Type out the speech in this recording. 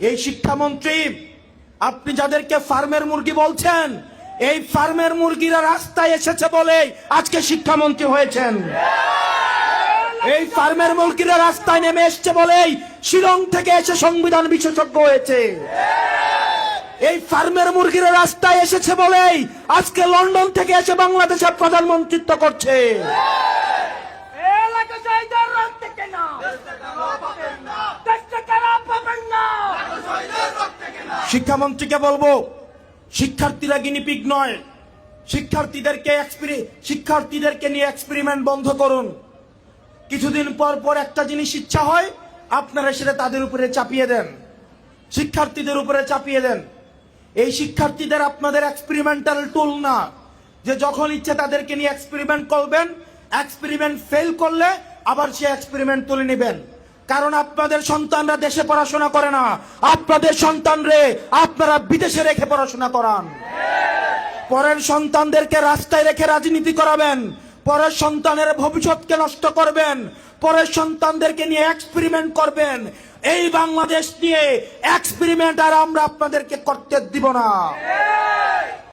এই শিক্ষামন্ত্রী, আপনি যাদেরকে ফার্মের মুরগি বলছেন, এই ফার্মের মুরগিরা রাস্তায় এসেছে বলেই আজকে শিক্ষামন্ত্রী হয়েছেন। এই ফার্মের মুরগিরা রাস্তায় নেমে এসছে বলেই শিলং থেকে এসে সংবিধান বিশেষজ্ঞ হয়েছে। এই ফার্মের মুরগিরা রাস্তায় এসেছে বলেই আজকে লন্ডন থেকে এসে বাংলাদেশের প্রধানমন্ত্রিত্ব করছে। শিক্ষামন্ত্রীকে বলবো, শিক্ষার্থীরা গিনিপিগ নয়, শিক্ষার্থীদেরকে নিয়ে এক্সপেরিমেন্ট বন্ধ করুন। কিছুদিন পর পর একটা জিনিস ইচ্ছা হয়, আপনারা সেটা তাদের উপরে চাপিয়ে দেন, শিক্ষার্থীদের উপরে চাপিয়ে দেন। এই শিক্ষার্থীদের আপনাদের এক্সপেরিমেন্টাল টুল না, যে যখন ইচ্ছে তাদেরকে নিয়ে এক্সপেরিমেন্ট করবেন, এক্সপেরিমেন্ট ফেল করলে আবার সে এক্সপেরিমেন্ট তুলে নেবেন। কারণ আপনাদের সন্তানরা দেশে পড়াশোনা করে না, আপনাদের সন্তানরে আপনারা বিদেশে রেখে পড়াশোনা করান। পরের সন্তানদেরকে রাস্তায় রেখে রাজনীতি করাবেন, পরের সন্তানের ভবিষ্যৎকে নষ্ট করবেন, পরের সন্তানদেরকে নিয়ে এক্সপেরিমেন্ট করবেন। এই বাংলাদেশ নিয়ে এক্সপেরিমেন্ট আর আমরা আপনাদেরকে করতে দিব না।